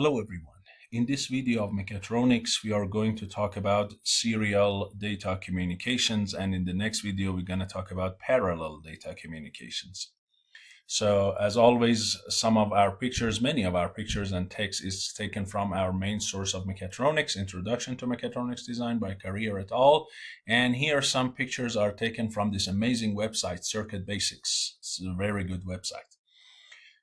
Hello everyone. In this video of mechatronics, we are going to talk about serial data communications, and in the next video, we're going to talk about parallel data communications. So as always, many of our pictures and text is taken from our main source of mechatronics, Introduction to Mechatronics Design by Carrier et al. And here some pictures are taken from this amazing website, Circuit Basics. It's a very good website.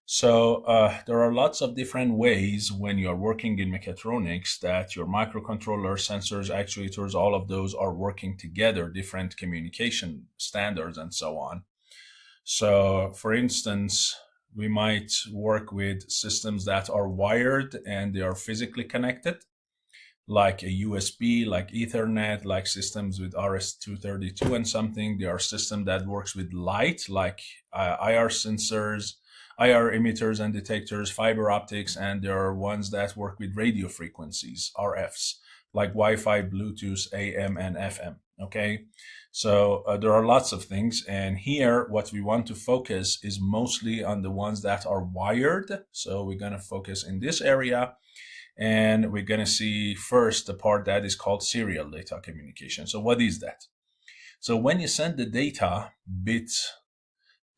So there are lots of different ways when you're working in mechatronics that your microcontroller, sensors, actuators, all of those are working together, different communication standards and so on. So for instance, we might work with systems that are wired and they are physically connected, like a USB, like Ethernet, like systems with RS-232 and something. There are systems that works with light, like IR sensors, IR emitters and detectors, fiber optics, and there are ones that work with radio frequencies, RFs, like Wi-Fi, Bluetooth, AM, and FM, okay? So there are lots of things, and here what we want to focus is mostly on the ones that are wired. So we're going to focus in this area, and we're going to see first the part that is called serial data communication. So what is that? So when you send the data bits,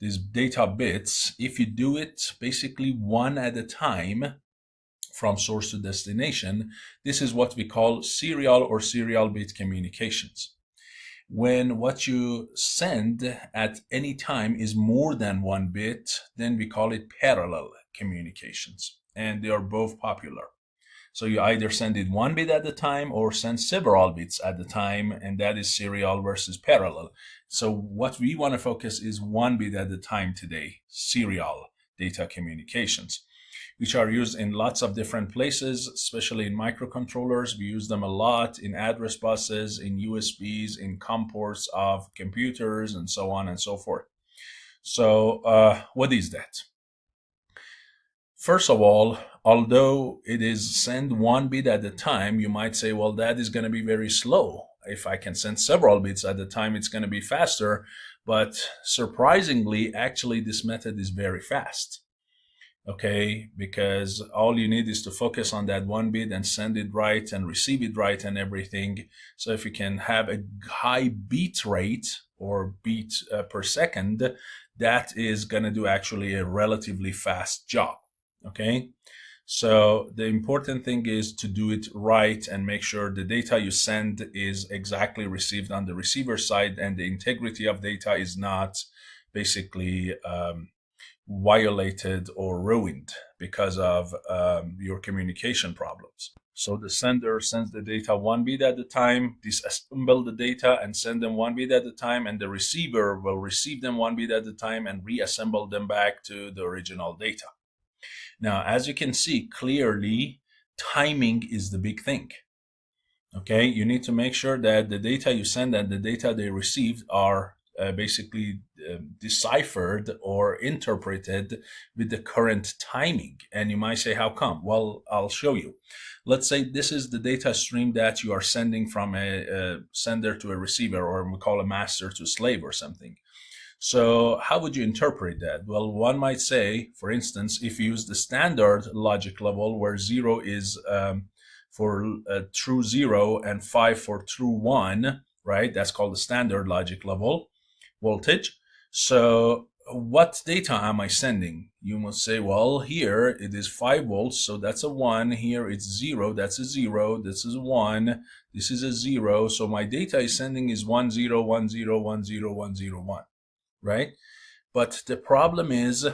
these data bits, if you do it basically one at a time from source to destination, this is what we call serial or serial bit communications. When what you send at any time is more than one bit, then we call it parallel communications, and they are both popular. So you either send it one bit at a time or send several bits at a time, and that is serial versus parallel. So what we want to focus is one bit at a time today, serial data communications, which are used in lots of different places, especially in microcontrollers. We use them a lot in address buses, in USBs, in COM ports of computers, and so on and so forth. So what is that? First of all, although it is send one bit at a time, you might say, well, that is going to be very slow. If I can send several bits at a time, it's going to be faster. But surprisingly, actually, this method is very fast. Okay, because all you need is to focus on that one bit and send it right and receive it right and everything. So if you can have a high beat rate or beat per second, that is going to do actually a relatively fast job. Okay, so the important thing is to do it right and make sure the data you send is exactly received on the receiver side, and the integrity of data is not basically violated or ruined because of your communication problems. So the sender sends the data one bit at a time, disassemble the data and send them one bit at a time, and the receiver will receive them one bit at a time and reassemble them back to the original data. Now, as you can see clearly, timing is the big thing. Okay, you need to make sure that the data you send and the data they received are basically deciphered or interpreted with the current timing. And you might say, how come? Well, I'll show you. Let's say this is the data stream that you are sending from a sender to a receiver, or we call a master to slave or something. So how would you interpret that? Well, one might say, for instance, if you use the standard logic level where 0 is for true 0 and 5 for true 1, right? That's called the standard logic level voltage. So what data am I sending? You must say, well, here it is 5 volts, so that's a 1. Here it's 0, that's a 0. This is 1. This is a 0. So my data is sending is 10, 10, 10, 101. Right? But the problem is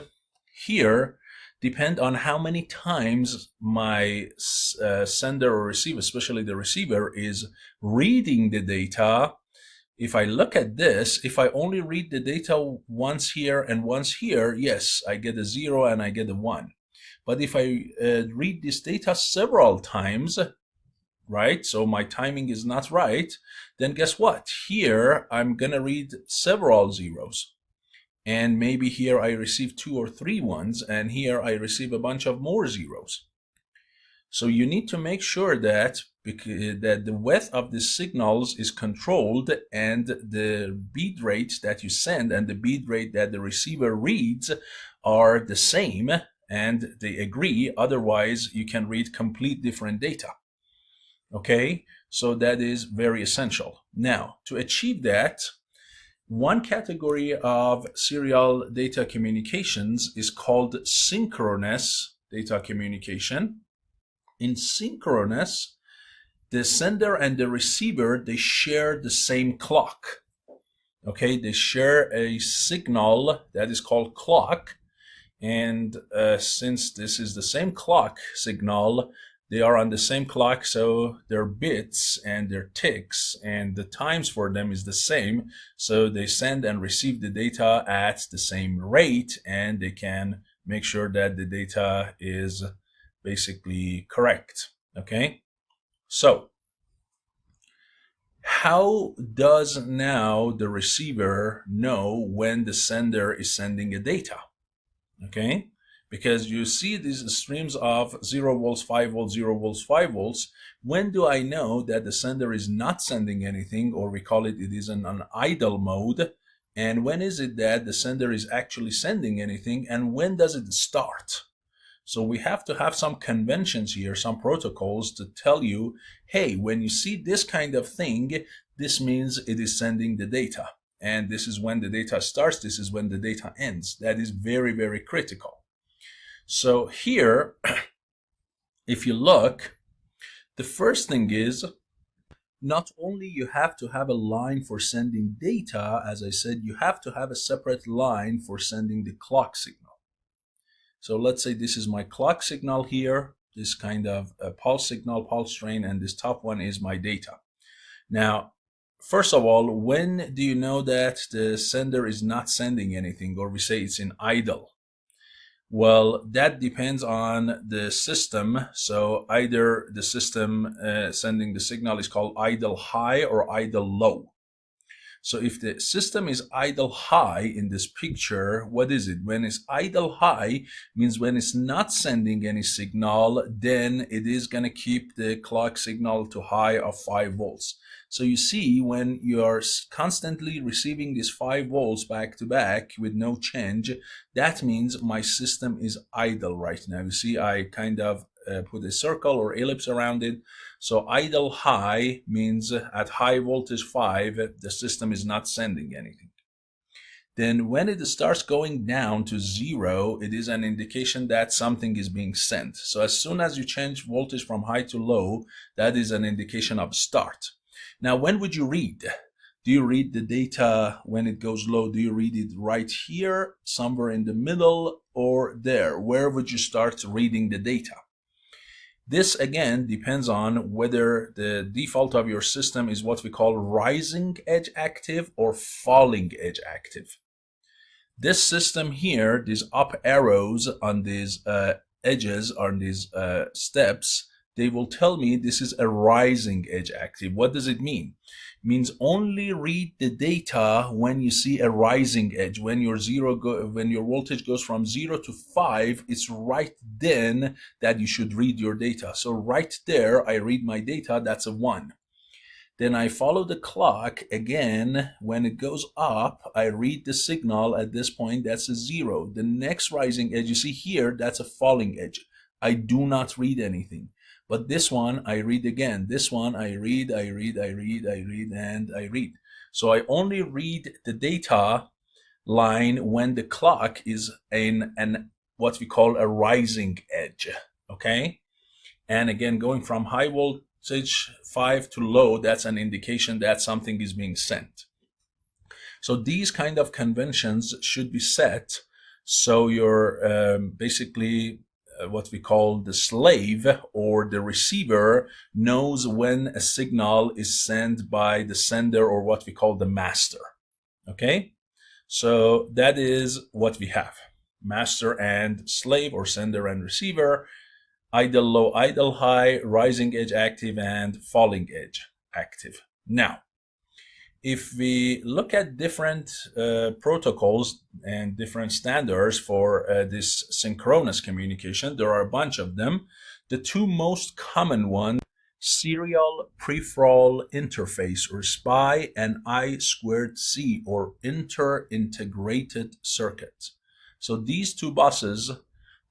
here, depend on how many times my sender or receiver, especially the receiver, is reading the data. If I look at this, if I only read the data once here and once here, yes, I get a 0 and I get a 1. But if I read this data several times, right, so my timing is not right, then guess what? Here, I'm going to read several zeros. And maybe here I receive 2 or 3 ones, and here I receive a bunch of more zeros. So you need to make sure that the width of the signals is controlled, and the beat rate that you send and the beat rate that the receiver reads are the same, and they agree. Otherwise, you can read complete different data. Okay, so that is very essential. Now, to achieve that, one category of serial data communications is called synchronous data communication. In synchronous, the sender and the receiver, they share the same clock. Okay, they share a signal that is called clock. And since this is the same clock signal, they are on the same clock, so their bits and their ticks and the times for them is the same. So they send and receive the data at the same rate, and they can make sure that the data is basically correct. Okay, so how does now the receiver know when the sender is sending a data? Okay, because you see these streams of 0 volts, 5 volts, 0 volts, 5 volts. When do I know that the sender is not sending anything, or we call it is in an idle mode? And when is it that the sender is actually sending anything, and when does it start? So we have to have some conventions here, some protocols to tell you, hey, when you see this kind of thing, this means it is sending the data. And this is when the data starts, this is when the data ends. That is very, very critical. So here, if you look, the first thing is, not only you have to have a line for sending data, as I said, you have to have a separate line for sending the clock signal. So let's say this is my clock signal here, this kind of a pulse signal, pulse train, and this top one is my data. Now, first of all, when do you know that the sender is not sending anything, or we say it's in idle? Well, that depends on the system. So either the system sending the signal is called idle high or idle low. So if the system is idle high in this picture, what is it? When it's idle high, means when it's not sending any signal, then it is going to keep the clock signal to high of 5 volts. So you see, when you are constantly receiving these 5 volts back to back with no change, that means my system is idle right now. You see, I kind of put a circle or ellipse around it. So idle high means at high voltage 5, the system is not sending anything. Then when it starts going down to 0, it is an indication that something is being sent. So as soon as you change voltage from high to low, that is an indication of start. Now, when would you read? Do you read the data when it goes low? Do you read it right here, somewhere in the middle, or there? Where would you start reading the data? This again depends on whether the default of your system is what we call rising edge active or falling edge active. This system here, these up arrows on these edges, on these steps, they will tell me this is a rising edge active. What does it mean? It means only read the data when you see a rising edge. When your voltage goes from 0 to 5, it's right then that you should read your data. So right there, I read my data, that's a 1. Then I follow the clock again. When it goes up, I read the signal at this point, that's a 0. The next rising edge, you see here, that's a falling edge. I do not read anything. But this one, I read again. This one, I read, and I read. So I only read the data line when the clock is in what we call a rising edge, okay? And again, going from high voltage 5 to low, that's an indication that something is being sent. So these kind of conventions should be set so you're basically what we call the slave or the receiver knows when a signal is sent by the sender or what we call the master. Okay, so that is what we have: master and slave, or sender and receiver, idle low, idle high, rising edge active, and falling edge active. Now, if we look at different protocols and different standards for this synchronous communication, there are a bunch of them. The two most common ones, serial peripheral interface, or SPI, and I2C, or inter-integrated circuit. So these two buses,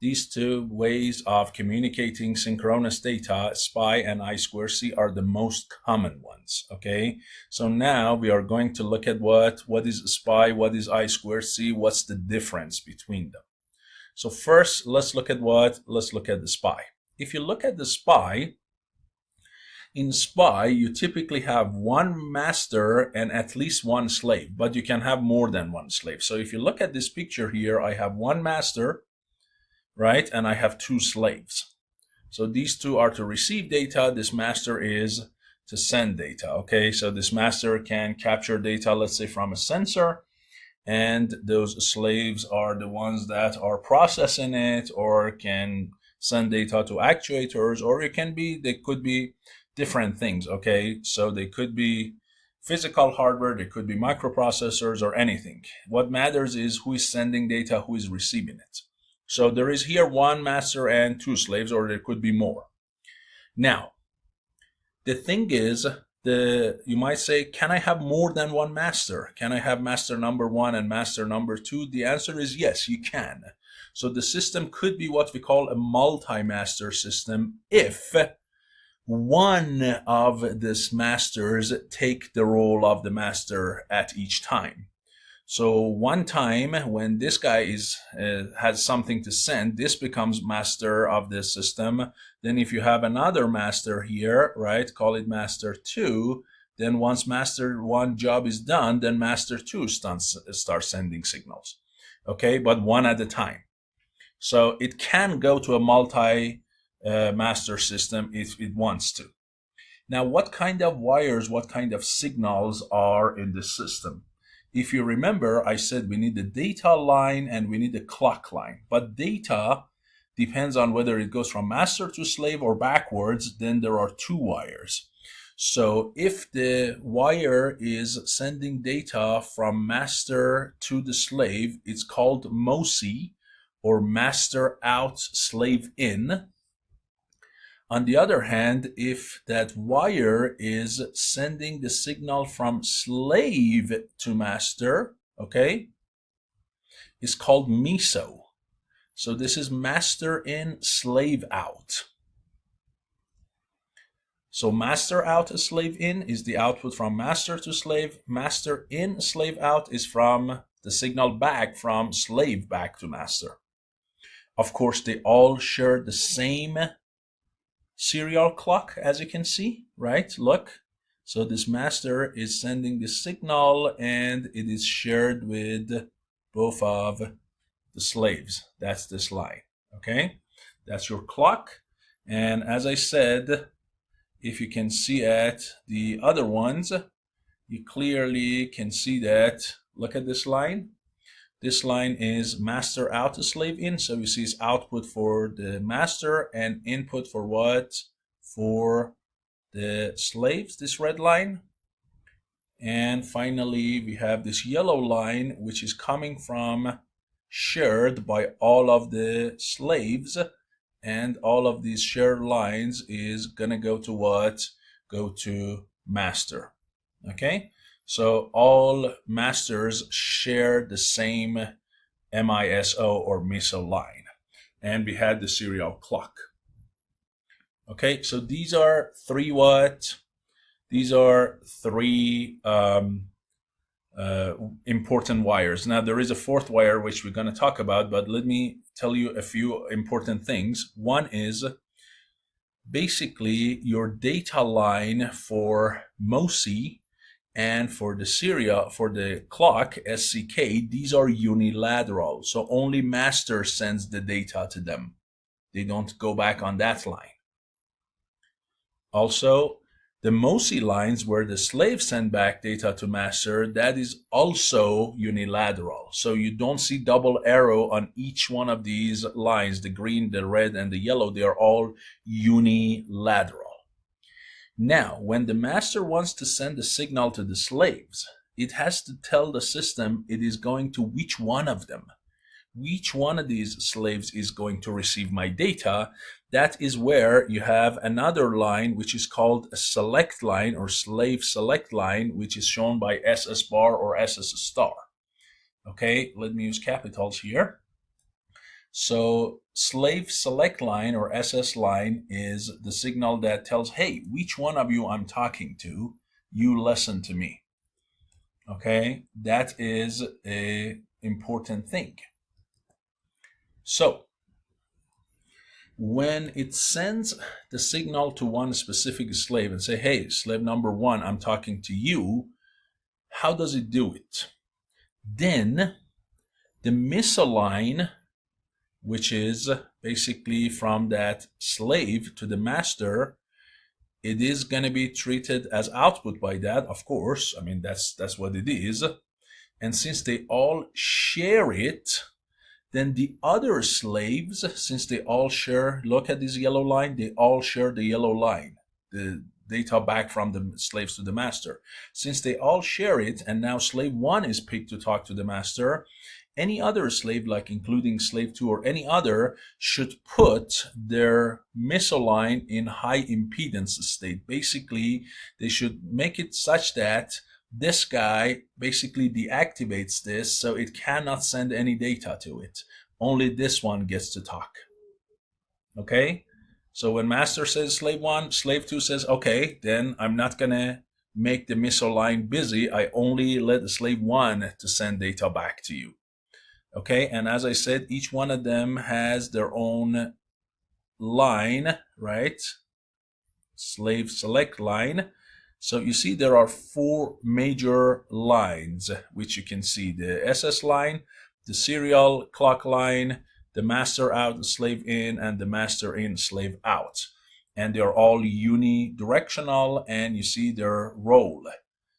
These two ways of communicating synchronous data, SPI and I2C, are the most common ones. Okay, so now we are going to look at what is SPI, what is I2C, what's the difference between them. So first, let's look at the SPI. If you look at the SPI, in SPI, you typically have one master and at least one slave, but you can have more than one slave. So if you look at this picture here, I have one master, right? And I have two slaves. So these two are to receive data. This master is to send data. Okay, so this master can capture data, let's say, from a sensor, and those slaves are the ones that are processing it, or can send data to actuators, or they could be different things. Okay, so they could be physical hardware, they could be microprocessors, or anything. What matters is who is sending data, who is receiving it. So there is here one master and two slaves, or there could be more. Now, the thing is, you might say, can I have more than one master? Can I have master number one and master number two? The answer is yes, you can. So the system could be what we call a multi-master system if one of these masters take the role of the master at each time. So one time when this guy has something to send, this becomes master of the system. Then if you have another master here, right, call it master 2, then once master 1 job is done, then master 2 starts sending signals. Okay, but one at a time. So it can go to a multi-master system if it wants to. Now, what kind of wires, what kind of signals are in the system? If you remember, I said we need the data line and we need the clock line. But data depends on whether it goes from master to slave or backwards. Then there are two wires. So if the wire is sending data from master to the slave, it's called MOSI, or master out, slave in. On the other hand, if that wire is sending the signal from slave to master, okay, it's called MESO. So this is master in, slave out. So master out, slave in is the output from master to slave. Master in, slave out is from the signal back from slave back to master. Of course, they all share the same serial clock, as you can see, right? Look, so this master is sending the signal and it is shared with both of the slaves. That's this line. Okay, that's your clock. And as I said, if you can see at the other ones, you clearly can see that. Look at this line. This line is master out to slave in. So you see it's output for the master and input for what? For the slaves, this red line. And finally, we have this yellow line, which is coming from shared by all of the slaves. And all of these shared lines is going to go to what? Go to master. Okay? So all masters share the same MISO or MISO line. And we had the serial clock. Okay, so these are three what? These are three important wires. Now there is a fourth wire which we're going to talk about, but let me tell you a few important things. One is basically your data line for MOSI and for the serial, for the clock, SCK, these are unilateral. So only master sends the data to them. They don't go back on that line. Also, the MOSI lines where the slaves send back data to master, that is also unilateral. So you don't see double arrow on each one of these lines, the green, the red, and the yellow. They are all unilateral. Now, when the master wants to send a signal to the slaves, it has to tell the system it is going to which one of them. Which one of these slaves is going to receive my data. That is where you have another line which is called a select line or slave select line, which is shown by SS bar or SS star. Okay, let me use capitals here. So slave select line or SS line is the signal that tells, hey, which one of you I'm talking to, you listen to me. Okay, that is a important thing. So when it sends the signal to one specific slave and say, hey, slave number one, I'm talking to you, how does it do it? Then the misaligned, which is basically from that slave to the master, it is going to be treated as output by that, of course. I mean, that's what it is. And since they all share it, then the other slaves, since they all share, look at this yellow line, they all share the yellow line, the data back from the slaves to the master. Since they all share it, and now slave one is picked to talk to the master, any other slave, like including slave two or any other, should put their misaligned in high impedance state. Basically, they should make it such that this guy basically deactivates this, so it cannot send any data to it. Only this one gets to talk. Okay? So when master says slave one, slave two says, okay, then I'm not gonna make the misaligned busy. I only let the slave one to send data back to you. Okay, and as I said, each one of them has their own line, right? Slave select line. So you see there are four major lines, which you can see: the SS line, the serial clock line, the master out, the slave in, and the master in, slave out. And they're all unidirectional, and you see their role.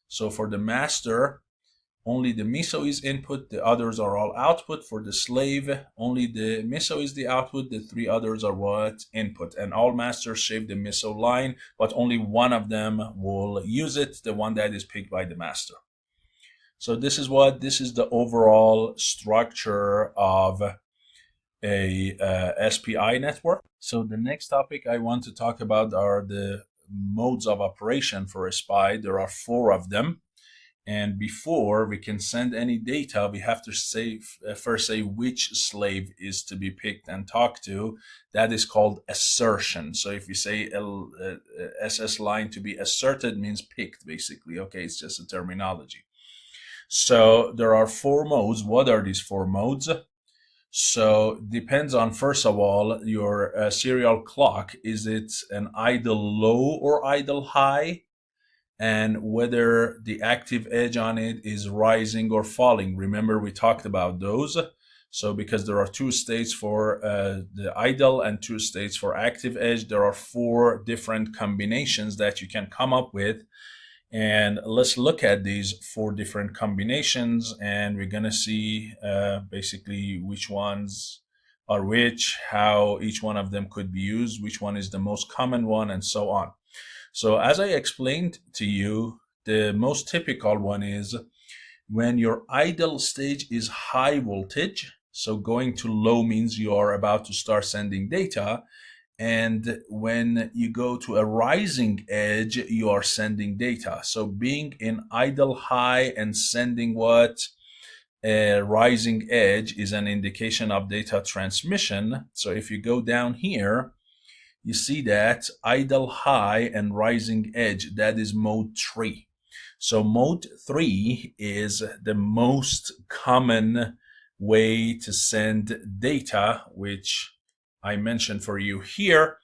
So for the master, only the miso is input, the others are all output. For the slave, only the miso is the output, the three others are what? Input. And all masters shape the miso line, but only one of them will use it, the one that is picked by the master. So this is the overall structure of a SPI network. So the next topic I want to talk about are the modes of operation for a SPI. There are four of them. And before we can send any data, we have to first say which slave is to be picked and talked to. That is called assertion. So if you say SS line to be asserted, means picked, basically. Okay, it's just a terminology. So there are four modes. What are these four modes? So depends on, first of all, your serial clock. Is it an idle low or idle high? And whether the active edge on it is rising or falling. Remember, we talked about those. So because there are two states for the idle and two states for active edge, there are four different combinations that you can come up with. And let's look at these four different combinations, and we're going to see basically which ones are which, how each one of them could be used, which one is the most common one, and so on. So as I explained to you, the most typical one is when your idle stage is high voltage. So going to low means you are about to start sending data. And when you go to a rising edge, you are sending data. So being in idle high and sending what? A rising edge is an indication of data transmission. So if you go down here, you see that idle high and rising edge, that is mode 3. So mode 3 is the most common way to send data, which I mentioned for you here.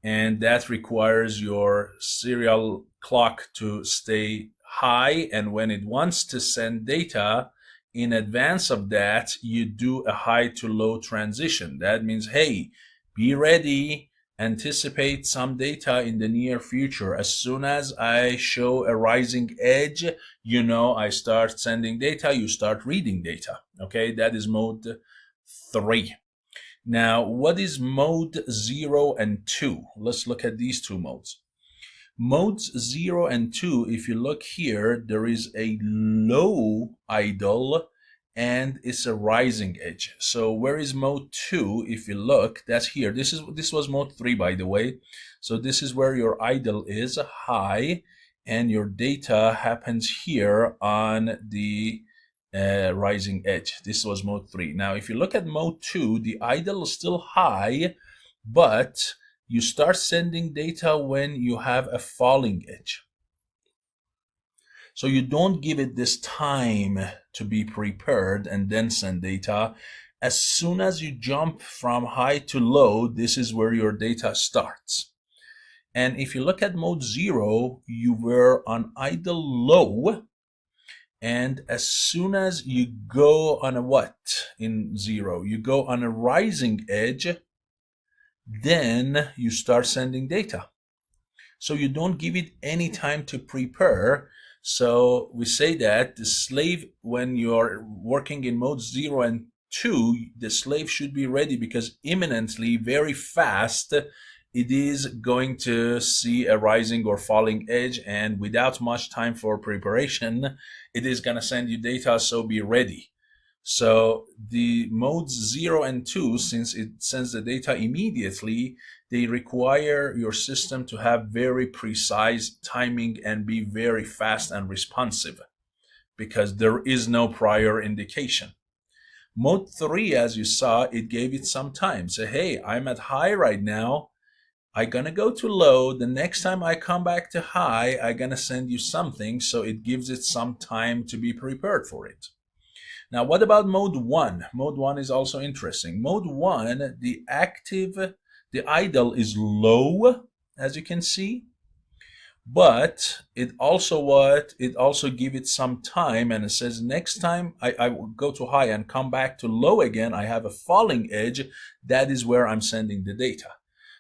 And that requires your serial clock to stay high. And when it wants to send data, in advance of that, you do a high to low transition. That means, hey, be ready. Anticipate some data in the near future. As soon as I show a rising edge, you know I start sending data, you start reading data. Okay, that is mode 3. Now, what is mode 0 and 2? Let's look at these two modes. Modes 0 and 2, if you look here, there is a low idle and it's a rising edge. So where is mode 2? If you look, that's here. This was mode 3, by the way. So this is where your idle is high and your data happens here on the rising edge. This was mode 3. Now, if you look at mode 2, the idle is still high, but you start sending data when you have a falling edge. So you don't give it this time to be prepared and then send data. As soon as you jump from high to low, this is where your data starts. And if you look at mode 0, you were on idle low. And as soon as you go on a what in 0? You go on a rising edge, then you start sending data. So you don't give it any time to prepare. So we say that the slave, when you're working in mode 0 and 2, the slave should be ready because imminently, very fast, it is going to see a rising or falling edge, and without much time for preparation, it is going to send you data, so be ready. So the modes 0 and 2, since it sends the data immediately, they require your system to have very precise timing and be very fast and responsive because there is no prior indication. Mode 3, as you saw, it gave it some time. Say, hey, I'm at high right now. I'm going to go to low. The next time I come back to high, I'm going to send you something. So it gives it some time to be prepared for it. Now, what about mode 1? Mode 1 is also interesting. Mode 1, the idle is low, as you can see. But it also give it some time, and it says next time I will go to high and come back to low again, I have a falling edge. That is where I'm sending the data.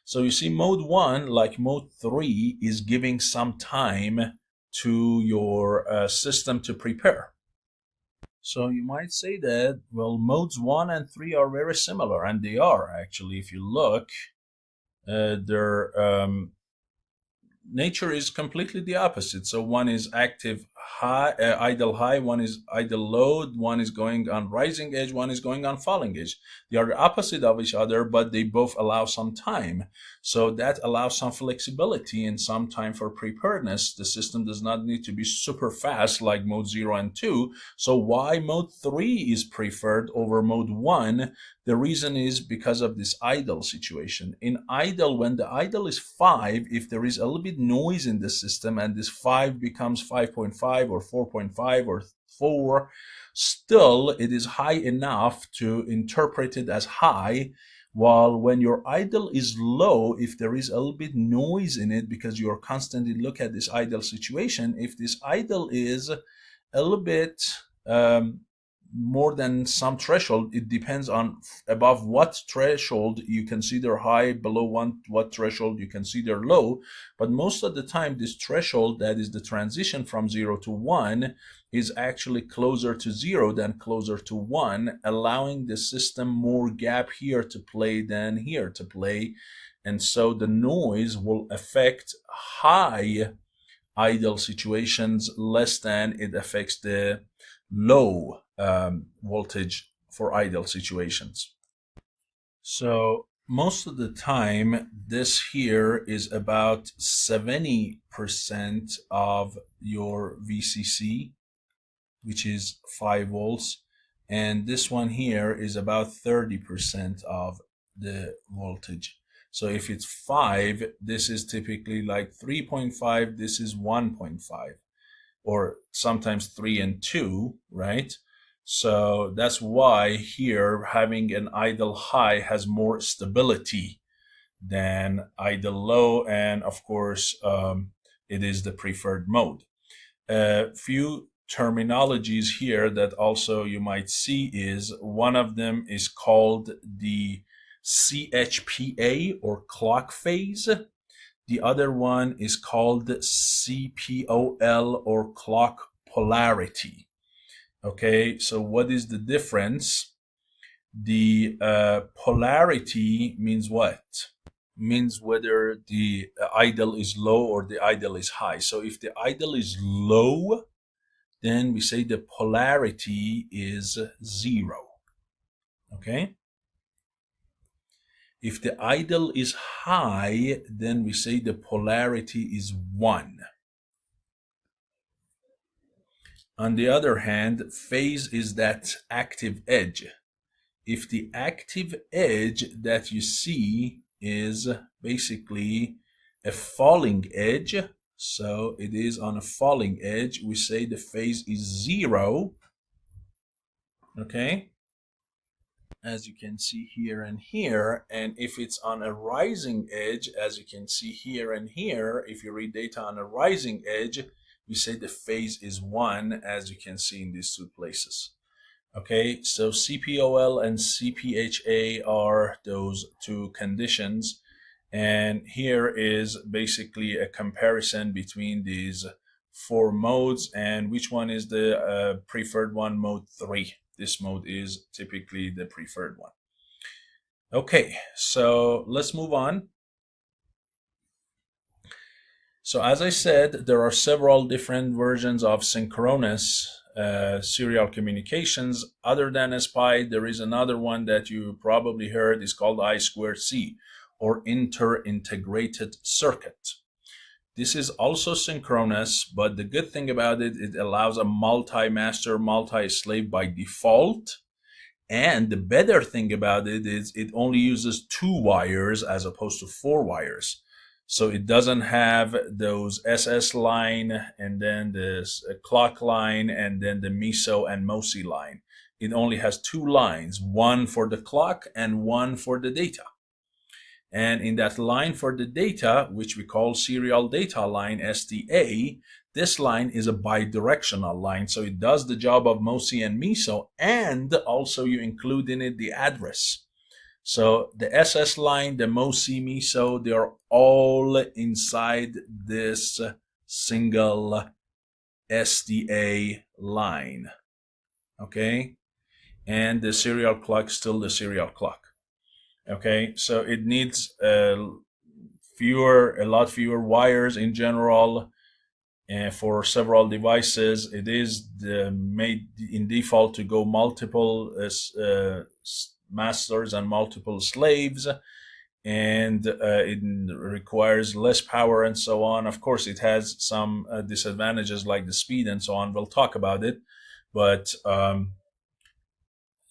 So you see, mode 1, like mode 3, is giving some time to your system to prepare. So you might say that, well, modes 1 and 3 are very similar, and they are actually. If you look, their nature is completely the opposite. So one is active high, idle high, one is idle low, one is going on rising edge, one is going on falling edge. They are the opposite of each other, but they both allow some time. So that allows some flexibility and some time for preparedness. The system does not need to be super fast like mode 0 and 2. So why mode 3 is preferred over mode 1? The reason is because of this idle situation. In idle, when the idle is 5, if there is a little bit noise in the system and this 5 becomes 5.5 or 4.5 or 4, still it is high enough to interpret it as high. While when your idle is low, if there is a little bit noise in it because you're constantly look at this idle situation, if this idle is a little bit more than some threshold, it depends on above what threshold you consider high, below what threshold you consider low. But most of the time, this threshold, that is the transition from 0 to 1, is actually closer to 0 than closer to 1, allowing the system more gap here to play than here to play. And so the noise will affect high idle situations less than it affects the low voltage for idle situations. So most of the time, this here is about 70% of your VCC, which is 5 volts. And this one here is about 30% of the voltage. So if it's 5, this is typically like 3.5, this is 1.5, or sometimes 3 and 2, right? So that's why here having an idle high has more stability than idle low, and of course it is the preferred mode. A few terminologies here that also you might see is, one of them is called the CHPA or clock phase. The other one is called CPOL or clock polarity. Okay, so what is the difference? The polarity means what? Means whether the idle is low or the idle is high. So if the idle is low, then we say the polarity is 0. Okay? If the idle is high, then we say the polarity is 1. On the other hand, phase is that active edge. If the active edge that you see is basically a falling edge, so it is on a falling edge, we say the phase is 0, okay, as you can see here and here. And if it's on a rising edge, as you can see here and here, if you read data on a rising edge, we say the phase is 1, as you can see in these two places. Okay, so CPOL and CPHA are those two conditions. And here is basically a comparison between these 4 modes and which one is the preferred one. Mode 3. This mode is typically the preferred one. Okay, so let's move on. So as I said, there are several different versions of synchronous serial communications. Other than SPI, there is another one that you probably heard is called I2C, or inter-integrated circuit. This is also synchronous, but the good thing about it, it allows a multi-master, multi-slave by default. And the better thing about it is it only uses 2 wires as opposed to 4 wires. So it doesn't have those SS line and then this clock line and then the MISO and MOSI line. It only has 2 lines, one for the clock and one for the data. And in that line for the data, which we call serial data line, SDA, this line is a bidirectional line. So it does the job of MOSI and MISO, and also you include in it the address. So the SS line, the MOSI, MISO, they are all inside this single SDA line. Okay? And the serial clock is still the serial clock. Okay, so it needs a lot fewer wires in general, and for several devices. It is made in default to go multiple masters and multiple slaves, and it requires less power and so on. Of course, it has some disadvantages like the speed and so on. We'll talk about it, but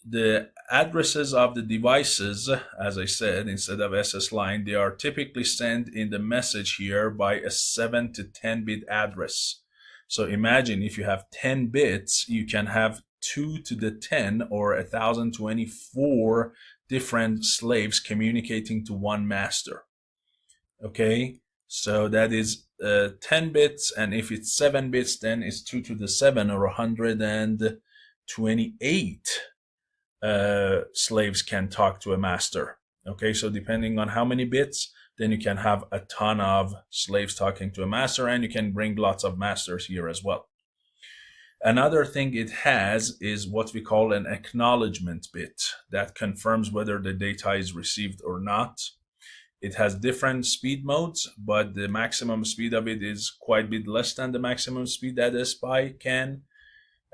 the addresses of the devices, as I said, instead of SS line, they are typically sent in the message here by a 7 to 10 bit address. So imagine if you have 10 bits, you can have 2 to the 10 or 1024 different slaves communicating to one master. Okay, so that is 10 bits, and if it's 7 bits, then it's 2 to the 7 or 128 slaves can talk to a master. Okay, so depending on how many bits, then you can have a ton of slaves talking to a master, and you can bring lots of masters here as well. Another thing it has is what we call an acknowledgement bit that confirms whether the data is received or not. It has different speed modes, but the maximum speed of it is quite a bit less than the maximum speed that SPI can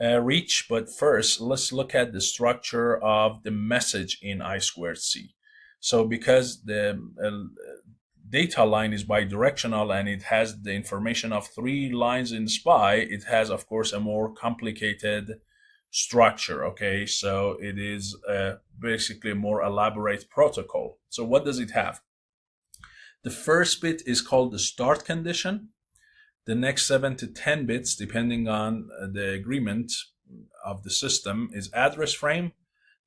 reach. But first, let's look at the structure of the message in I2C. So because the data line is bidirectional and it has the information of 3 lines in SPI, it has, of course, a more complicated structure. Okay, so it is basically a more elaborate protocol. So what does it have? The first bit is called the start condition. The next 7 to 10 bits, depending on the agreement of the system, is address frame.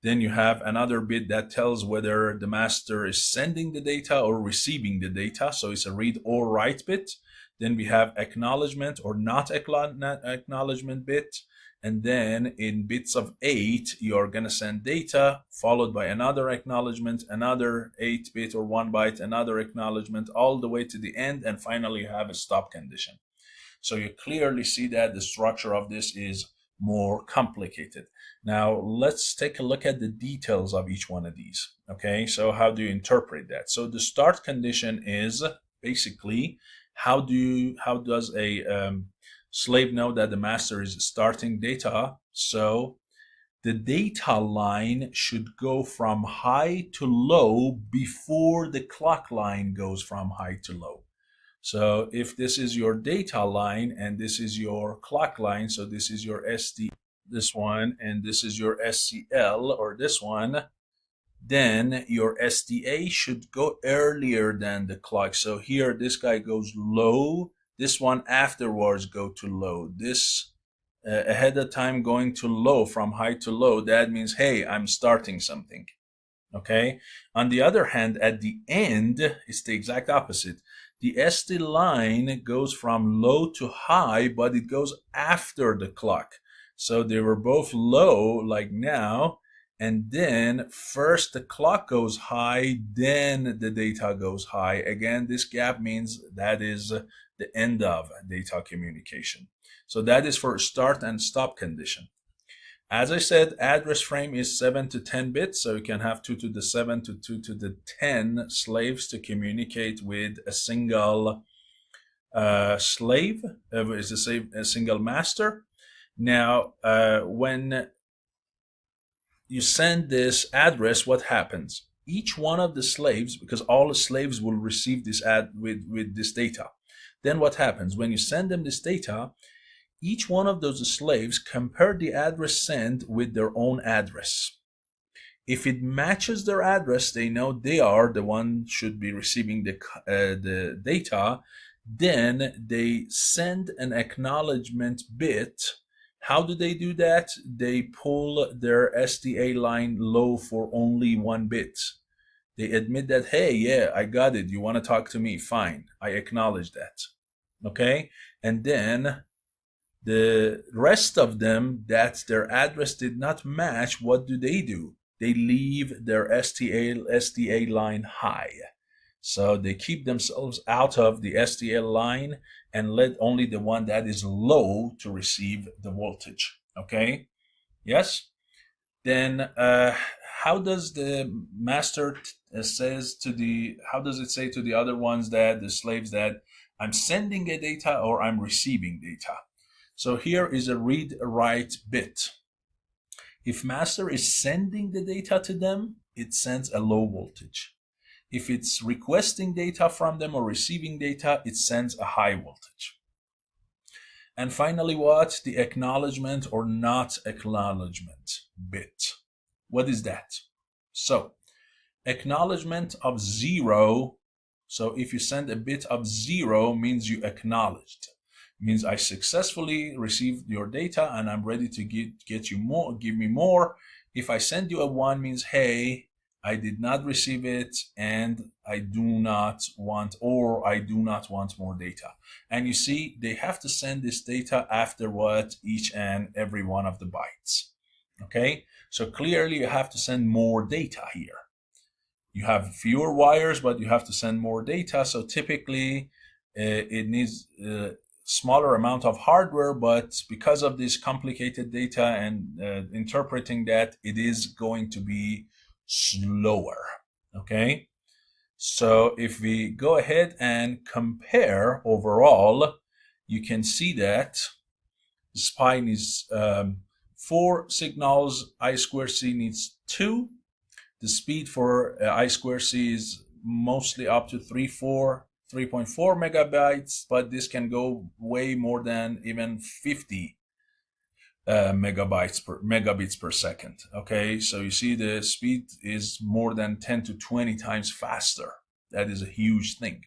Then you have another bit that tells whether the master is sending the data or receiving the data. So it's a read or write bit. Then we have acknowledgement or not acknowledgement bit. And then in bits of 8, you're going to send data, followed by another acknowledgement, another 8-bit or 1 byte, another acknowledgement, all the way to the end. And finally, you have a stop condition. So you clearly see that the structure of this is more complicated. Now, let's take a look at the details of each one of these. Okay, so how do you interpret that? So the start condition is basically how does a slave know that the master is starting data? So the data line should go from high to low before the clock line goes from high to low. So if this is your data line and this is your clock line, so this is your SD, this one, and this is your SCL or this one, then your SDA should go earlier than the clock. So here this guy goes low, this one afterwards go to low. This ahead of time going to low, from high to low, that means, hey, I'm starting something. Okay. On the other hand, at the end, it's the exact opposite. The SD line goes from low to high, but it goes after the clock. So they were both low, like now, and then first the clock goes high, then the data goes high. Again, this gap means that is the end of data communication. So that is for start and stop condition. As I said, address frame is 7 to 10 bits, so you can have 2 to the 7 to 2 to the 10 slaves to communicate with a single slave, is a single master. Now, when you send this address, what happens? Each one of the slaves, because all the slaves will receive this with this data. Then what happens? When you send them this data, each one of those slaves compare the address sent with their own address. If it matches their address, they know they are the one should be receiving the data. Then they send an acknowledgement bit. How do they do that? They pull their SDA line low for only 1 bit. They admit that, hey, yeah, I got it. You want to talk to me? Fine. I acknowledge that. Okay? And then the rest of them that their address did not match, what do? They leave their SDA line high. So they keep themselves out of the SDA line and let only the one that is low to receive the voltage. Okay? Yes? Then how does the master how does it say to the other ones, that the slaves, that I'm sending a data or I'm receiving data? So here is a read-write bit. If master is sending the data to them, it sends a low voltage. If it's requesting data from them or receiving data, it sends a high voltage. And finally, what? The acknowledgement or not acknowledgement bit. What is that? So, acknowledgement of 0. So if you send a bit of 0, means you acknowledged. Means I successfully received your data and I'm ready to get you more, give me more. If I send you a 1, means, hey, I did not receive it and I do not want more data. And you see, they have to send this data after what? Each and every one of the bytes. Okay, so clearly you have to send more data here. You have fewer wires, but you have to send more data. So typically it needs smaller amount of hardware, but because of this complicated data and interpreting that, it is going to be slower. Okay, so if we go ahead and compare overall, you can see that SPI needs 4 signals, I2C needs 2. The speed for I2C is mostly up to 3.4 megabytes, but this can go way more than even 50 megabits per second. Okay, so you see the speed is more than 10 to 20 times faster. That is a huge thing.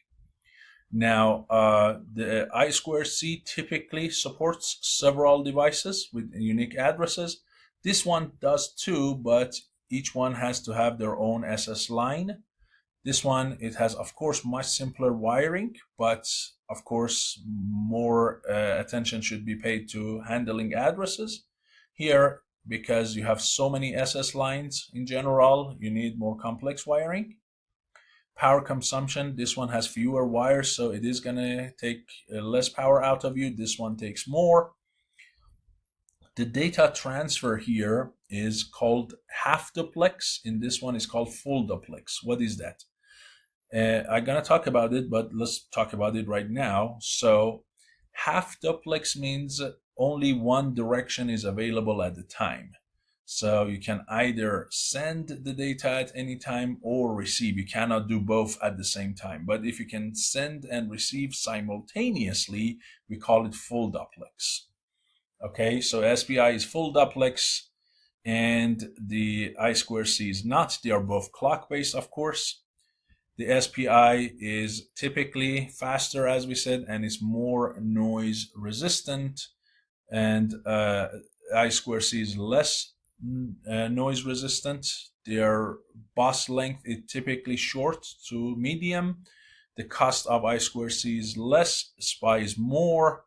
Now, the I2C typically supports several devices with unique addresses. This one does too, but each one has to have their own SS line. This one, it has, of course, much simpler wiring, but of course, more attention should be paid to handling addresses. Here, because you have so many SS lines in general, you need more complex wiring. Power consumption, this one has fewer wires, so it is going to take less power out of you. This one takes more. The data transfer here is called half duplex. In this one, it's called full duplex. What is that? I'm going to talk about it, but let's talk about it right now. So half duplex means only one direction is available at the time. So you can either send the data at any time or receive. You cannot do both at the same time. But if you can send and receive simultaneously, we call it full duplex. Okay, so SPI is full duplex and the I2C is not. They are both clock-based, of course. The SPI is typically faster, as we said, and is more noise resistant. And I2C is less noise resistant. Their bus length is typically short to medium. The cost of I2C is less, SPI is more.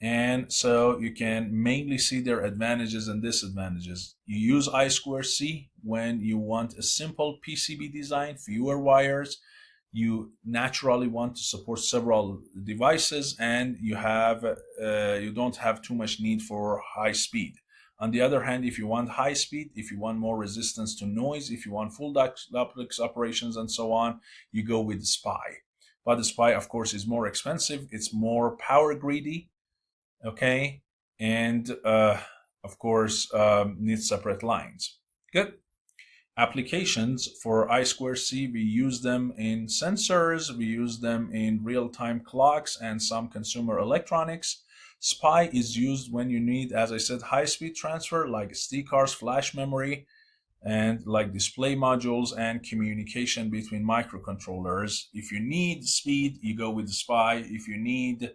And so you can mainly see their advantages and disadvantages. You use I2C when you want a simple PCB design, fewer wires. You naturally want to support several devices, and you don't have too much need for high speed. On the other hand, if you want high speed, if you want more resistance to noise, if you want full duplex operations and so on, you go with the SPI. But the SPI, of course, is more expensive. It's more power greedy. Okay, and of course needs separate lines. Good. Applications for I2C, we use them in sensors, we use them in real-time clocks and some consumer electronics. SPI is used when you need, as I said, high-speed transfer like SD cards, flash memory, and like display modules and communication between microcontrollers. If you need speed, you go with the SPI. If you need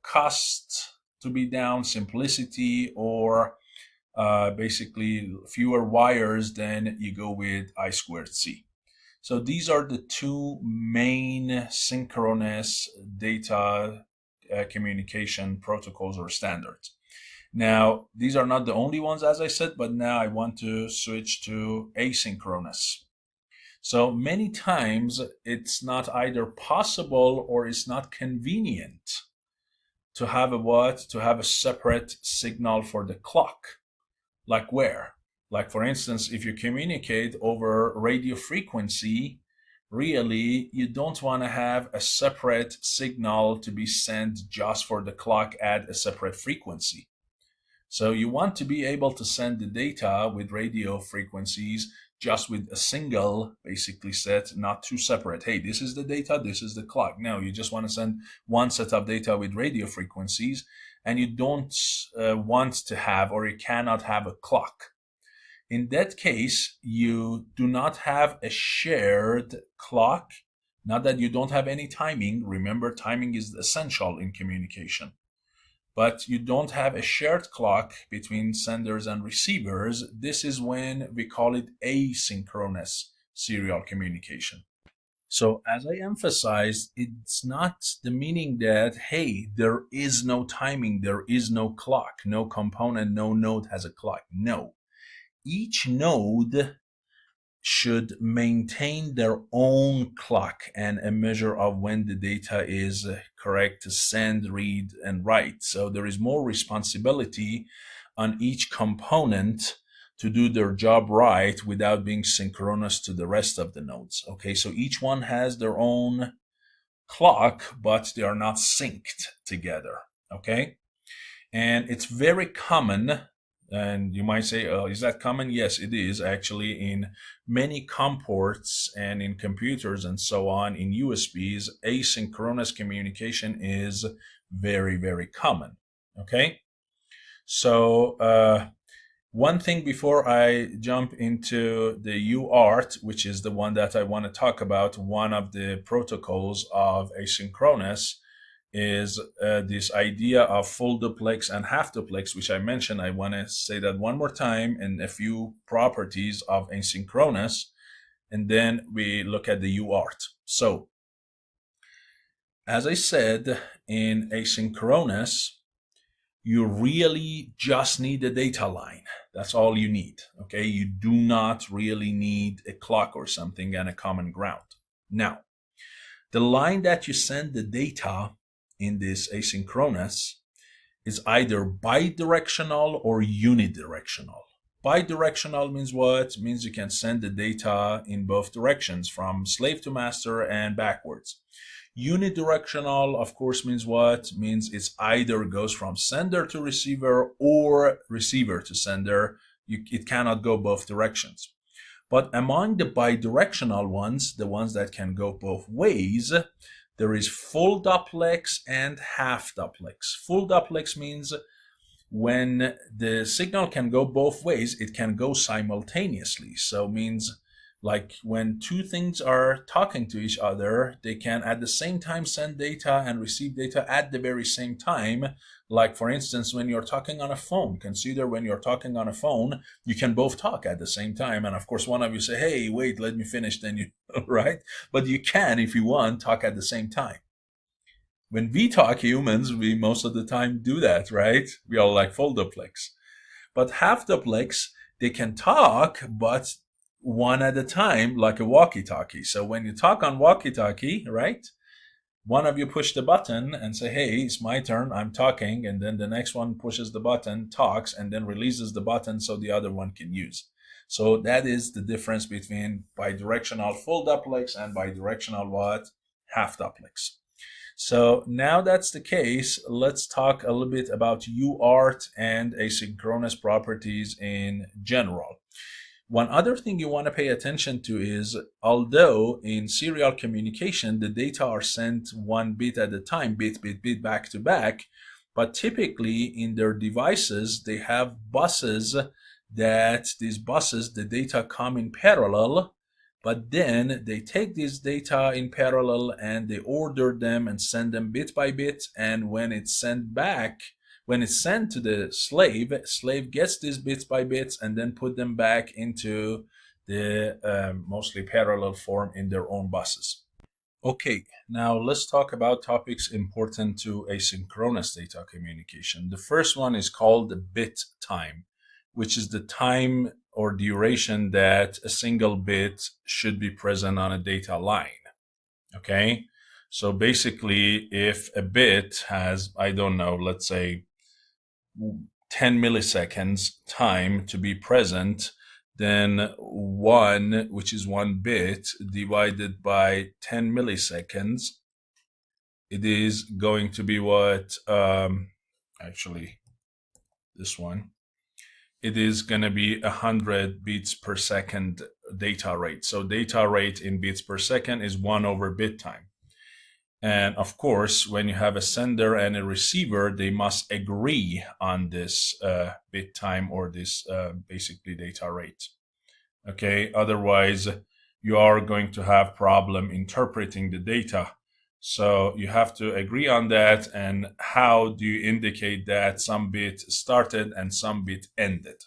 cost to be down, simplicity, or basically fewer wires, then you go with I2C. So these are the two main synchronous data communication protocols or standards. Now, these are not the only ones, as I said, but now I want to switch to asynchronous. So many times it's not either possible or it's not convenient to have a separate signal for the clock. Like where? Like, for instance, if you communicate over radio frequency, really, you don't want to have a separate signal to be sent just for the clock at a separate frequency. So you want to be able to send the data with radio frequencies just with a single, basically, set, not two separate. Hey, this is the data, this is the clock. No, you just want to send one set of data with radio frequencies, and you don't want to have, or you cannot have, a clock. In that case, you do not have a shared clock. Not that you don't have any timing. Remember, timing is essential in communication. But you don't have a shared clock between senders and receivers. This is when we call it asynchronous serial communication. So as I emphasized, it's not the meaning that, hey, there is no timing, there is no clock, no component, no node has a clock. No. Each node should maintain their own clock and a measure of when the data is correct to send, read, and write. So there is more responsibility on each component to do their job right without being synchronous to the rest of the nodes. Okay, so each one has their own clock, but they are not synced together. Okay, and it's very common. And you might say, oh, is that common? Yes, it is actually in many COM ports and in computers and so on, in USBs, asynchronous communication is very, very common. Okay. So one thing before I jump into the UART, which is the one that I want to talk about, one of the protocols of asynchronous, is this idea of full duplex and half duplex, which I mentioned. I want to say that one more time, and a few properties of asynchronous, and then we look at the UART. So, as I said, in asynchronous, you really just need a data line. That's all you need, okay? You do not really need a clock or something and a common ground. Now, the line that you send the data in this asynchronous is either bidirectional or unidirectional. Bidirectional means what? It means you can send the data in both directions, from slave to master and backwards. Unidirectional, of course, means what? Means it's either goes from sender to receiver or receiver to sender, it cannot go both directions. But among the bidirectional ones, the ones that can go both ways, there is full duplex and half duplex. Full duplex means when the signal can go both ways, it can go simultaneously. So means like when two things are talking to each other, they can at the same time send data and receive data at the very same time. Like for instance, when you're talking on a phone, consider when you're talking on a phone, you can both talk at the same time. And of course, one of you say, hey, wait, let me finish, then you, right? But you can, if you want, talk at the same time. When we talk humans, we most of the time do that, right? We are like full duplex. But half duplex, they can talk, but one at a time, like a walkie-talkie. So when you talk on walkie-talkie, right, one of you push the button and say, hey, it's my turn, I'm talking, and then the next one pushes the button, talks, and then releases the button so the other one can use. So that is the difference between bidirectional full duplex and bidirectional what? Half duplex. So now that's the case, let's talk a little bit about UART and asynchronous properties in general. One other thing you want to pay attention to is, although in serial communication, the data are sent one bit at a time, bit, back to back, but typically in their devices, they have buses that these buses, the data come in parallel, but then they take this data in parallel and they order them and send them bit by bit. And when it's sent back, when it's sent to the slave gets these bits by bits and then put them back into the mostly parallel form in their own buses. Okay, now let's talk about topics important to asynchronous data communication. The first one is called the bit time, which is the time or duration that a single bit should be present on a data line. Okay, so basically if a bit has, I don't know, let's say 10 milliseconds time to be present, then 1, which is 1 bit, divided by 10 milliseconds, it is going to be what, actually, this one, it is going to be 100 bits per second data rate. So data rate in bits per second is 1 over bit time. And of course, when you have a sender and a receiver, they must agree on this bit time or this basically data rate. Okay, otherwise you are going to have problem interpreting the data. So you have to agree on that. And how do you indicate that some bit started and some bit ended?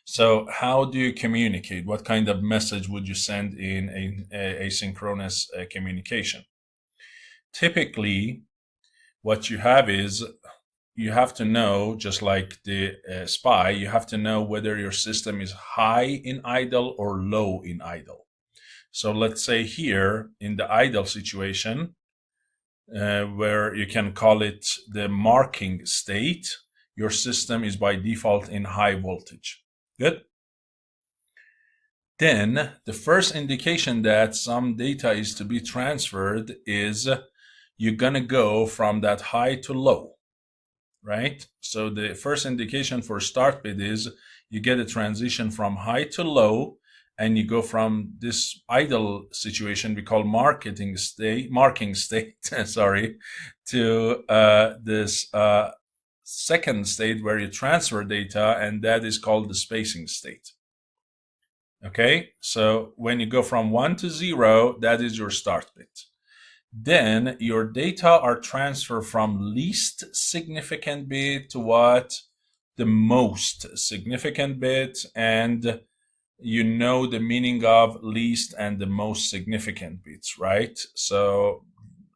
So how do you communicate? What kind of message would you send in asynchronous communication? Typically, what you have is you have to know, just like the SPI, you have to know whether your system is high in idle or low in idle. So let's say here in the idle situation, where you can call it the marking state, your system is by default in high voltage. Good. Then the first indication that some data is to be transferred is you're going to go from that high to low, right? So the first indication for start bit is you get a transition from high to low, and you go from this idle situation we call marking state, sorry, to this second state where you transfer data, and that is called the spacing state. Okay, so when you go from 1 to 0, that is your start bit. Then your data are transferred from least significant bit to what? The most significant bit, and you know the meaning of least and the most significant bits, right? So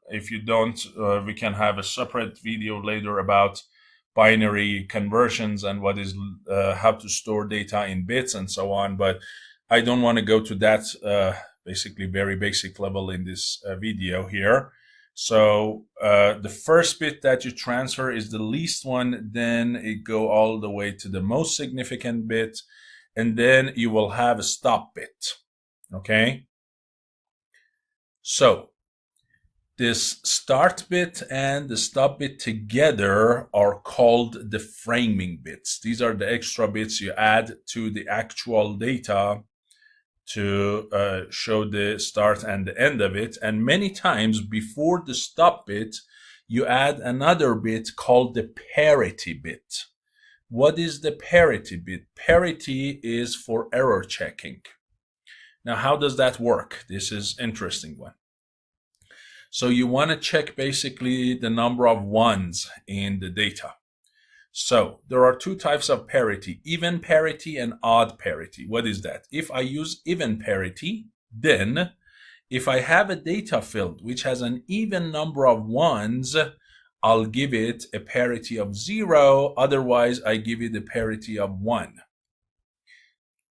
if you don't, we can have a separate video later about binary conversions and what is how to store data in bits and so on, but I don't want to go to that basically very basic level in this video here. So the first bit that you transfer is the least one, then it go all the way to the most significant bit, and then you will have a stop bit. Okay, so This start bit and the stop bit together are called the framing bits. These are the extra bits you add to the actual data to show the start and the end of it. And many times before the stop bit, you add another bit called the parity bit. What is the parity bit? Parity is for error checking. Now, how does that work? This is an interesting one. So you want to check basically the number of ones in the data. So there are two types of parity, even parity and odd parity. What is that? If I use even parity, then if I have a data field which has an even number of ones, I'll give it a parity of 0. Otherwise, I give it a parity of 1.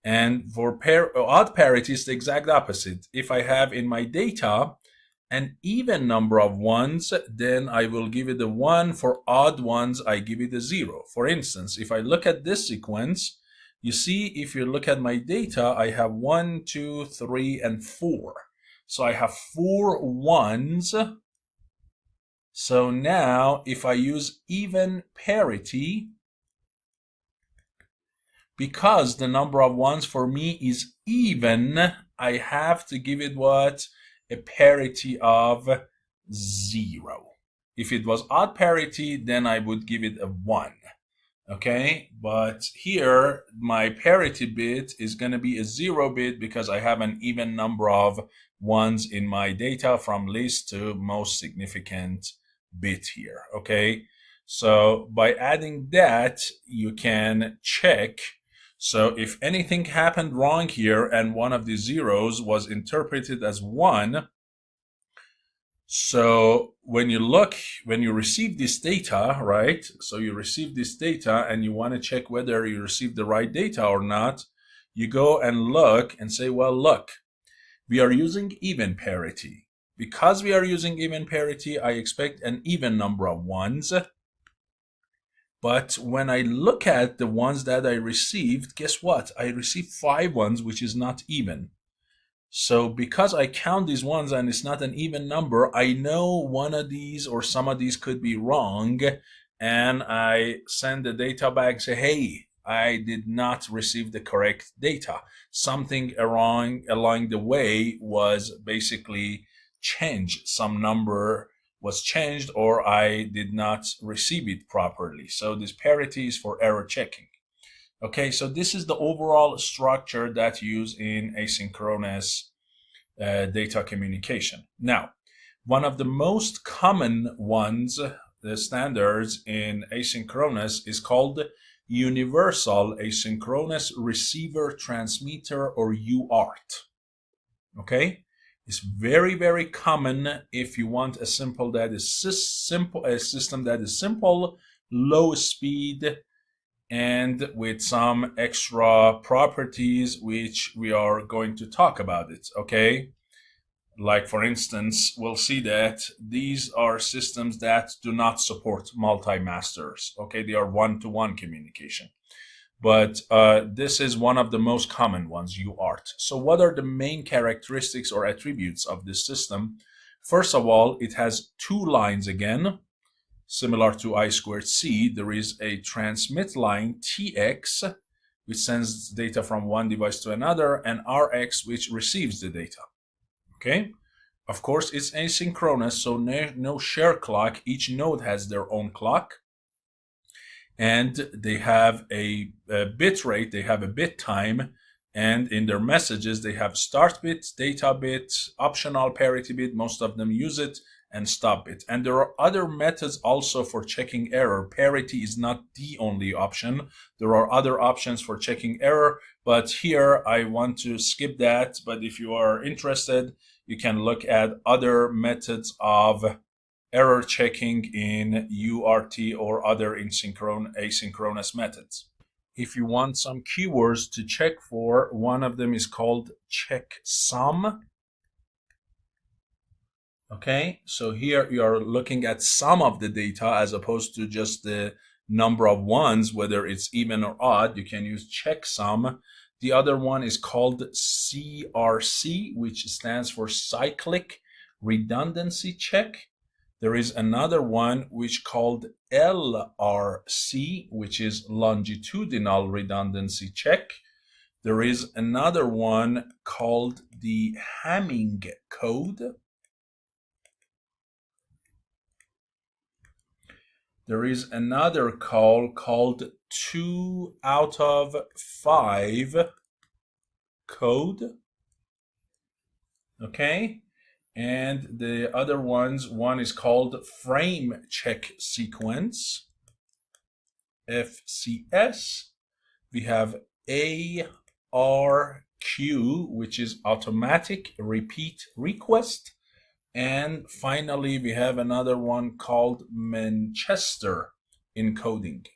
And for odd parity, it's the exact opposite. If I have in my data an even number of ones, then I will give it a 1. For odd ones, I give it a 0. For instance, if I look at this sequence, you see, if you look at my data, I have 1, 2, 3, and 4. So I have 4 ones. So now, if I use even parity, because the number of ones for me is even, I have to give it what? A parity of 0. If it was odd parity, then I would give it a 1. Okay, but here my parity bit is going to be a 0 bit because I have an even number of ones in my data from least to most significant bit here. Okay, so by adding that, you can check. So if anything happened wrong here and one of the zeros was interpreted as 1, so when you receive this data, right? So you receive this data and you want to check whether you received the right data or not, you go and look and say, well, look, we are using even parity. Because we are using even parity, I expect an even number of ones. But when I look at the ones that I received, guess what? I received 5 ones, which is not even. So because I count these ones and it's not an even number, I know one of these or some of these could be wrong. And I send the data back and say, hey, I did not receive the correct data. Something along the way was basically changed. Some number was changed or I did not receive it properly. So this parity is for error checking. Okay, so this is the overall structure that you use in asynchronous data communication. Now, one of the most common ones, the standards in asynchronous, is called Universal Asynchronous Receiver Transmitter, or UART. Okay, it's very, very common if you want a system that is simple, low speed, and with some extra properties which we are going to talk about it. Okay, like for instance, we'll see that these are systems that do not support multi-masters. Okay, they are one-to-one communication, but this is one of the most common ones, UART. So what are the main characteristics or attributes of this system? First of all, it has 2 lines again. Similar to I2C, there is a transmit line, TX, which sends data from one device to another, and RX, which receives the data. Okay? Of course, it's asynchronous, so no share clock. Each node has their own clock. And they have a bit rate, they have a bit time, and in their messages, they have start bit, data bit, optional parity bit, most of them use it, and stop it. And there are other methods also for checking error. Parity is not the only option. There are other options for checking error, but here I want to skip that. But if you are interested, you can look at other methods of error checking in UART or other asynchronous methods. If you want some keywords to check for, one of them is called checksum. Okay, so here you are looking at sum of the data as opposed to just the number of ones, whether it's even or odd. You can use checksum. The other one is called CRC, which stands for cyclic redundancy check. There is another one which called LRC, which is longitudinal redundancy check. There is another one called the Hamming code. There is another call called 2 out of 5 code. Okay, and the other ones, one is called frame check sequence, FCS. We have ARQ, which is automatic repeat request. And finally, we have another one called Manchester encoding.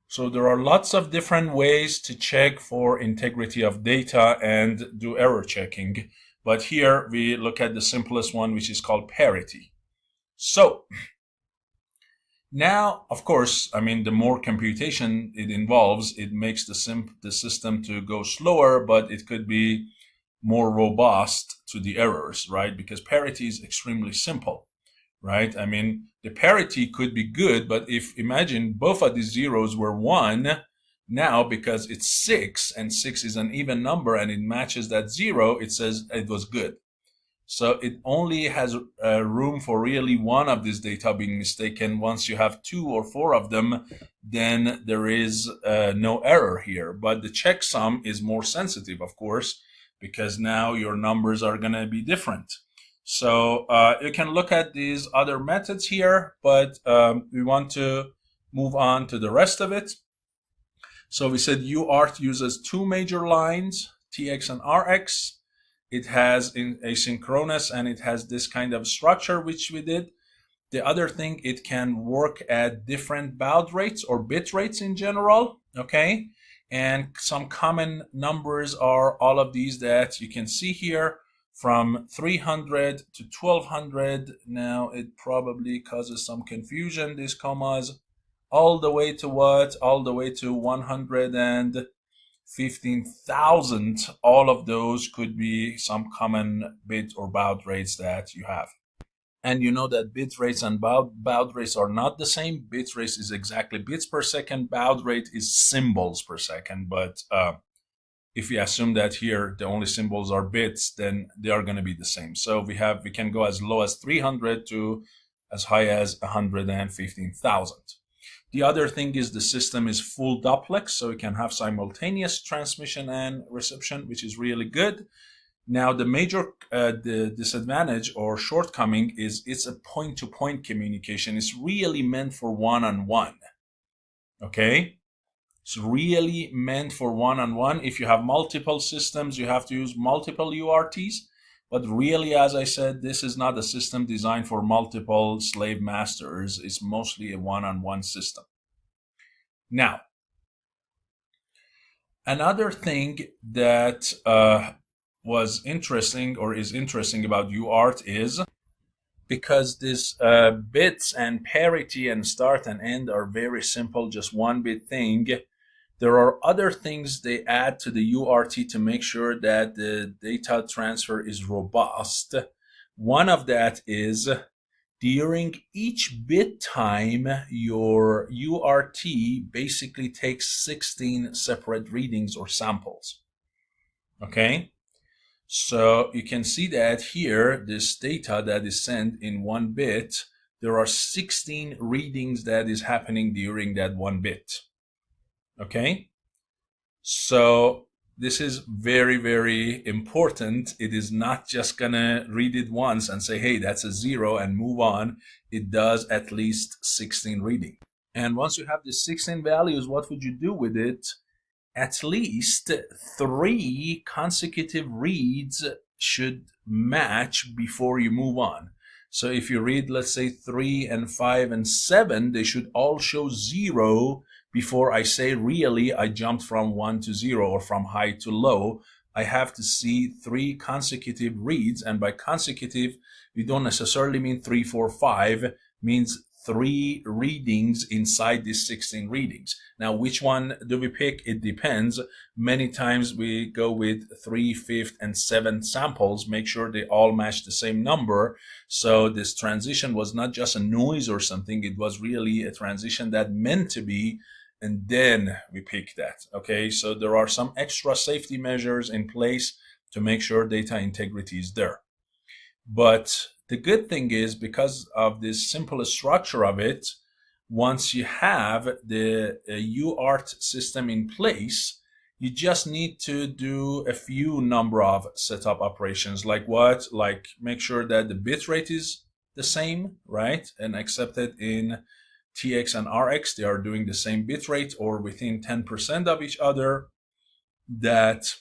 So there are lots of different ways to check for integrity of data and do error checking. But here we look at the simplest one, which is called parity. So now, of course, I mean, the more computation it involves, it makes the system to go slower, but it could be more robust to the errors, right? Because parity is extremely simple, right? I mean, the parity could be good, but if imagine both of these zeros were 1, now because it's 6 and 6 is an even number and it matches that 0, it says it was good. So it only has room for really one of these data being mistaken. Once you have 2 or 4 of them, then there is no error here. But the checksum is more sensitive, of course, because now your numbers are going to be different. So you can look at these other methods here, but we want to move on to the rest of it. So we said UART uses 2 major lines, TX and RX. It has asynchronous and it has this kind of structure, which we did. The other thing, it can work at different baud rates or bit rates in general, okay? And some common numbers are all of these that you can see here, from 300 to 1200. Now it probably causes some confusion, these commas, all the way to what? All the way to 115,000. All of those could be some common bit or baud rates that you have. And you know that bit rates and baud rates are not the same. Bit rate is exactly bits per second. Baud rate is symbols per second. But if we assume that here the only symbols are bits, then they are going to be the same. So we can go as low as 300 to as high as 115,000. The other thing is the system is full duplex, so we can have simultaneous transmission and reception, which is really good. Now, the major the disadvantage or shortcoming is it's a point-to-point communication. It's really meant for one-on-one, okay? It's really meant for one-on-one. If you have multiple systems, you have to use multiple UARTs. But really, as I said, this is not a system designed for multiple slave masters. It's mostly a one-on-one system. Now, another thing that was interesting or is interesting about UART is because this bits and parity and start and end are very simple, just one bit thing. There are other things they add to the UART to make sure that the data transfer is robust. One of that is during each bit time, your UART basically takes 16 separate readings or samples. Okay? So you can see that here, this data that is sent in 1 bit, there are 16 readings that is happening during that 1 bit. Okay, so this is very, very important. It is not just gonna read it once and say, hey, that's a 0 and move on. It does at least 16 reading. And once you have the 16 values, what would you do with it? At least 3 consecutive reads should match before you move on. So if you read, let's say 3 and 5 and 7, they should all show 0 before I say, really, I jumped from 1 to 0 or from high to low. I have to see 3 consecutive reads. And by consecutive, we don't necessarily mean 3, 4, 5, means 3 readings inside these 16 readings. Now, which one do we pick? It depends. Many times we go with 3, 5th, and 7th samples, make sure they all match the same number. So this transition was not just a noise or something, it was really a transition that meant to be, and then we pick that. Okay, so there are some extra safety measures in place to make sure data integrity is there. But the good thing is, because of this simple structure of it, once you have the UART system in place, you just need to do a few number of setup operations. Like what? Like make sure that the bit rate is the same, right? And accepted in TX and RX, they are doing the same bit rate or within 10% of each other, that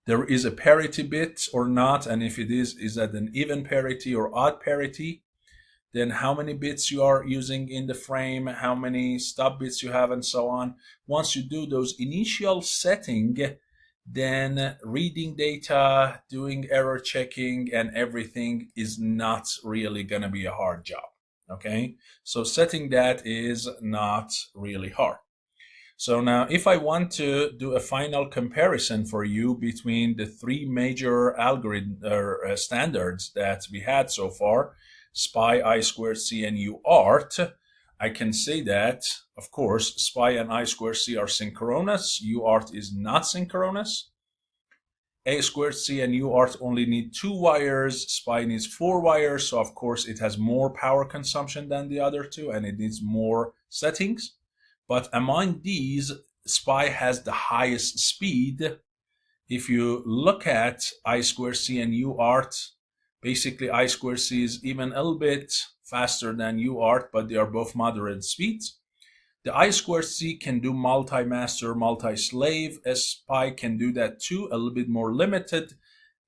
there is a parity bit or not, and if it is that an even parity or odd parity, then how many bits you are using in the frame, how many stop bits you have, and so on. Once you do those initial setting, then reading data, doing error checking, and everything is not really going to be a hard job. Okay, so setting that is not really hard. So now if I want to do a final comparison for you between the 3 major algorithm or standards that we had so far, SPI, I2C, and UART, I can say that, of course, SPI and I2C are synchronous, UART is not synchronous. A2C and UART only need 2 wires, SPI needs 4 wires, so of course it has more power consumption than the other two and it needs more settings. But among these, SPI has the highest speed. If you look at I2C and UART, basically I2C is even a little bit faster than UART, but they are both moderate speeds. The I2C can do multi-master, multi-slave. SPI can do that too, a little bit more limited.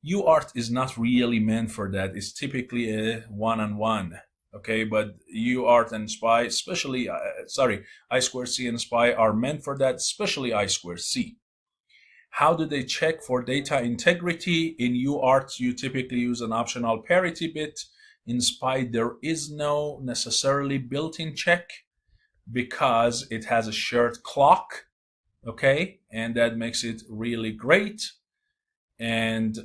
UART is not really meant for that. It's typically a one-on-one. Okay, but UART and SPI, especially, I2C and SPI are meant for that, especially I2C. How do they check for data integrity? In UART, you typically use an optional parity bit. In SPI, there is no necessarily built-in check because it has a shared clock, okay, and that makes it really great. And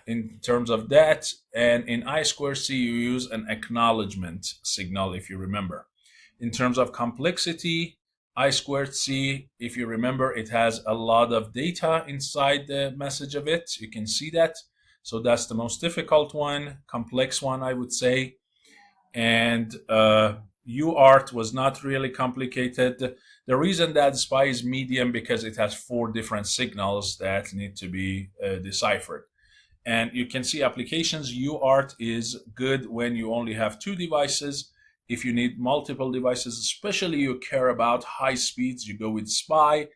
in terms of that, and in I2C, you use an acknowledgement signal, if you remember. In terms of complexity, I2C, if you remember, it has a lot of data inside the message of it. You can see that. So that's the most difficult one, complex one, I would say. And UART was not really complicated. The reason that SPI is medium because it has 4 different signals that need to be deciphered. And you can see applications. UART is good when you only have 2 devices. If you need multiple devices, especially you care about high speeds, you go with SPI.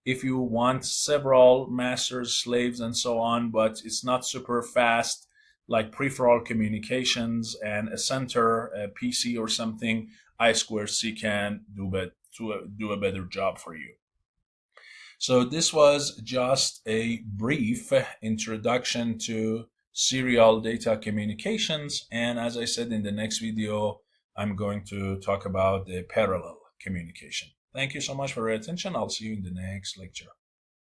If you want several masters, slaves, and so on, but it's not super fast, like peripheral communications and a center, a PC or something, I2C can do a better job for you. So this was just a brief introduction to serial data communications. And as I said, in the next video, I'm going to talk about the parallel communication. Thank you so much for your attention. I'll see you in the next lecture.